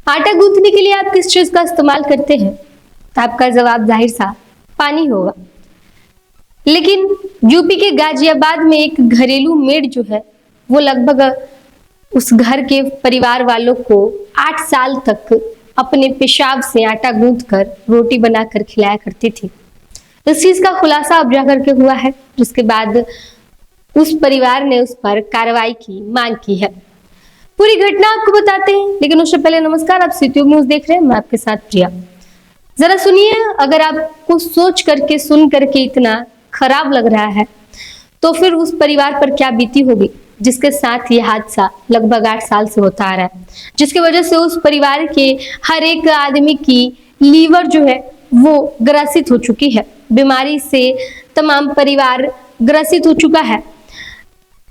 आटा गूंथने के लिए आप किस चीज का इस्तेमाल करते हैं? आपका जवाब जाहिर सा पानी होगा। लेकिन यूपी के गाजियाबाद में एक घरेलू मेड जो है वो लगभग उस घर के परिवार वालों को 8 साल तक अपने पेशाब से आटा गूंथ कर रोटी बनाकर खिलाया करती थी। इस चीज का खुलासा अब जाकर के हुआ है, जिसके बाद उस परिवार ने उस पर कार्रवाई की मांग की है। पूरी घटना आपको बताते हैं, लेकिन उससे पहले नमस्कार, आप सिटी न्यूज देख रहे हैं, मैं आपके साथ प्रिया। जरा सुनिए, अगर आपको सोच करके सुन करके इतना खराब लग रहा है तो फिर उस परिवार पर क्या बीती होगी जिसके साथ ये हादसा लगभग 8 साल से होता आ रहा है, जिसकी वजह से उस परिवार के हर एक आदमी की लीवर जो है वो ग्रसित हो चुकी है, बीमारी से तमाम परिवार ग्रसित हो चुका है।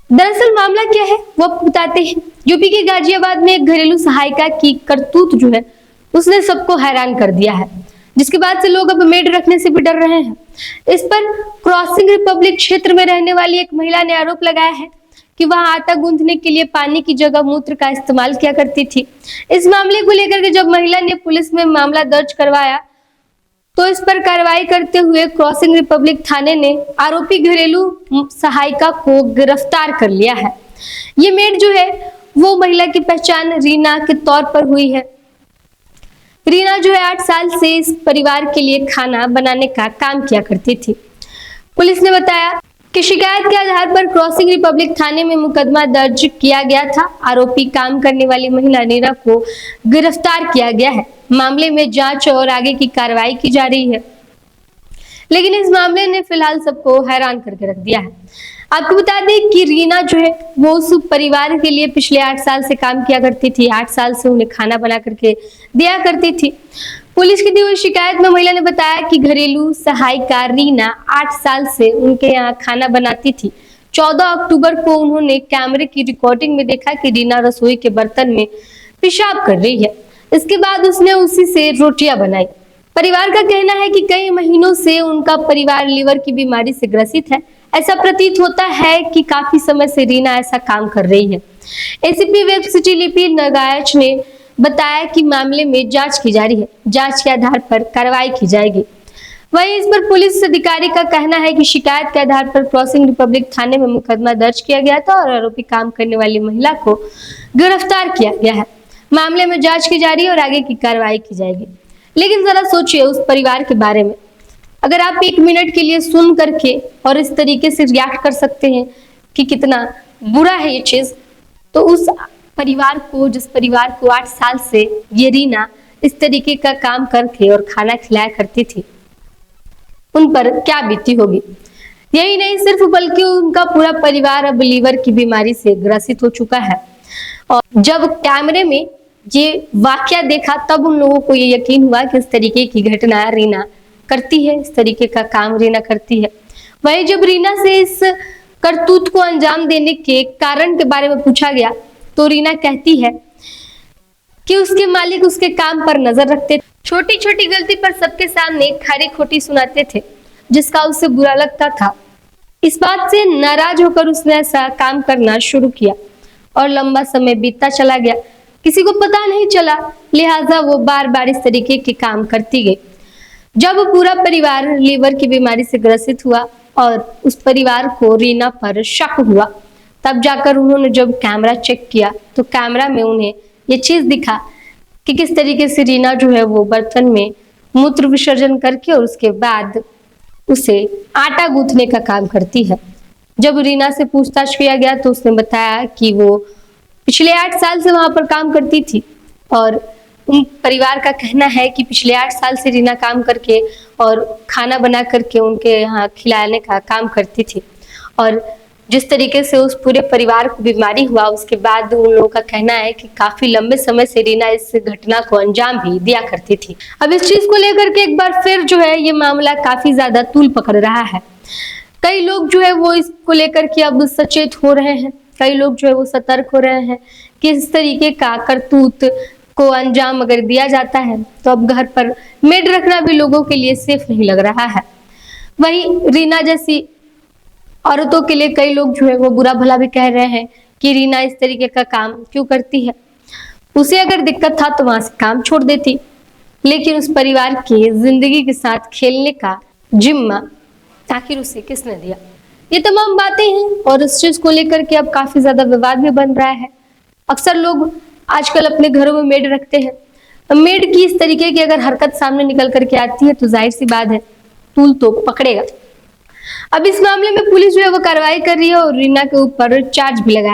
दरअसल मामला क्या है वो आपको बताते हैं। यूपी के गाजियाबाद में एक घरेलू सहायिका की करतूत जो है उसने सबको हैरान कर दिया है, जिसके बाद से लोग अब मेड रखने से भी डर रहे हैं। इस पर क्रॉसिंग रिपब्लिक क्षेत्र में रहने वाली एक महिला ने आरोप लगाया है कि वह आटा गूंथने के लिए पानी की जगह मूत्र का इस्तेमाल किया करती थी। इस मामले को लेकर के जब महिला ने पुलिस में मामला दर्ज करवाया तो इस पर कार्रवाई करते हुए क्रॉसिंग रिपब्लिक थाने ने आरोपी घरेलू सहायिका को गिरफ्तार कर लिया है। ये मेड जो है वो महिला की पहचान रीना के तौर पर हुई है। रीना जो है 8 साल से इस परिवार के लिए खाना बनाने का काम किया करती थी। पुलिस ने बताया कि शिकायत के आधार पर क्रॉसिंग रिपब्लिक थाने में मुकदमा दर्ज किया गया था। आरोपी काम करने वाली महिला रीना को गिरफ्तार किया गया है। मामले में जांच और आगे की कार्रवाई की जा रही है, लेकिन इस मामले ने फिलहाल सबको हैरान करके रख दिया है। आपको बता दें कि रीना जो है वो उस परिवार के लिए पिछले 8 साल से काम किया करती थी। 8 साल से उन्हें खाना बना करके दिया करती थी। पुलिस की दी हुई शिकायत में महिला ने बताया कि घरेलू सहायिका रीना 8 साल से उनके यहाँ खाना बनाती थी। 14 अक्टूबर को उन्होंने कैमरे की रिकॉर्डिंग में देखा कि रीना रसोई के बर्तन में पेशाब कर रही है। इसके बाद उसने उसी से रोटियां बनाई। परिवार का कहना है कि कई महीनों से उनका परिवार लीवर की बीमारी से ग्रसित है। ऐसा प्रतीत होता है कि काफी समय से रीना ऐसा काम कर रही है। एसीपी वेब सिटी लिपि नगायच ने बताया कि मामले में जांच की जा रही है। जांच के आधार पर कार्रवाई की जाएगी। वहीं इस पर पुलिस अधिकारी का कहना है कि शिकायत के आधार पर क्रॉसिंग रिपब्लिक थाने में मुकदमा दर्ज किया गया था और आरोपी काम करने वाली महिला को गिरफ्तार किया गया है। मामले में जांच की जा रही है और आगे की कार्रवाई की जाएगी। लेकिन जरा सोचिए उस परिवार के बारे में। अगर आप 1 मिनट के लिए सुन करके और इस तरीके से रिएक्ट कर सकते हैं कि कितना बुरा है ये चीज, तो उस परिवार को, जिस परिवार को 8 साल से ये रीना इस तरीके का काम करके और खाना खिलाया करती थी, उन पर क्या बीती होगी। यही नहीं सिर्फ बल्कि उनका पूरा परिवार अब लीवर की बीमारी से ग्रसित हो चुका है। और जब कैमरे में ये वाकया देखा तब उन लोगों को ये यकीन हुआ कि इस तरीके की घटना रीना करती है, इस तरीके का काम रीना करती है। वहीं जब रीना से इस करतूत को अंजाम देने के कारण के बारे में पूछा गया तो रीना कहती है कि उसके मालिक उसके काम पर नजर रखते, छोटी छोटी गलती पर सबके सामने खरी खोटी सुनाते थे, जिसका उसे बुरा लगता था। इस बात से नाराज होकर उसने ऐसा काम करना शुरू किया और लंबा समय बीतता चला गया। किसी को पता नहीं चला, लिहाजा वो बार बार इस तरीके के काम करती गई। जब पूरा परिवार लीवर की बीमारी से ग्रसित हुआ और उस परिवार को रीना पर शक हुआ, तब जाकर उन्होंने जब कैमरा चेक किया तो कैमरा में उन्हें ये चीज दिखा कि किस तरीके से रीना जो है वो बर्तन में मूत्र विसर्जन करके और उसके बाद उसे आटा गूंथने का काम करती है। जब रीना से पूछताछ किया गया तो उसने बताया कि वो पिछले 8 साल से वहां पर काम करती थी और उन परिवार का कहना है कि पिछले 8 साल से रीना काम करके और खाना बना करके उनके यहाँ खिलाने का काम करती थी। और जिस तरीके से उस पूरे परिवार को बीमारी हुआ उसके बाद उन लोगों का कहना है कि काफी लंबे समय से रीना इस घटना को अंजाम भी दिया करती थी। अब इस चीज को लेकर के एक बार फिर जो है ये मामला काफी ज्यादा तूल पकड़ रहा है। कई लोग जो है वो इसको लेकर के अब सचेत हो रहे हैं, कई लोग जो है वो सतर्क हो रहे हैं कि इस तरीके का करतूत को अंजाम अगर दिया जाता है तो अब घर पर मेड रखना भी लोगों के लिए सेफ नहीं लग रहा है। वहीं रीना जैसी औरतों के लिए कई लोग जो है वो बुरा भला भी कह रहे हैं कि रीना इस तरीके का काम क्यों करती है। उसे अगर दिक्कत था तो वहां से काम छोड़ देती, लेकिन उस परिवार की जिंदगी के साथ खेलने का जिम्मा आखिर उसे किसने दिया। ये तमाम बातें हैं और इस चीज को लेकर के अब काफी ज्यादा विवाद भी बन रहा है। अक्सर लोग आजकल अपने घरों में मेड रखते हैं। मेड की इस तरीके की अगर हरकत सामने निकल करके आती है तो जाहिर सी बात है टूल तो पकड़ेगा। अब इस मामले में पुलिस जो है वो कार्रवाई कर रही है और रीना के ऊपर चार्ज भी लगाया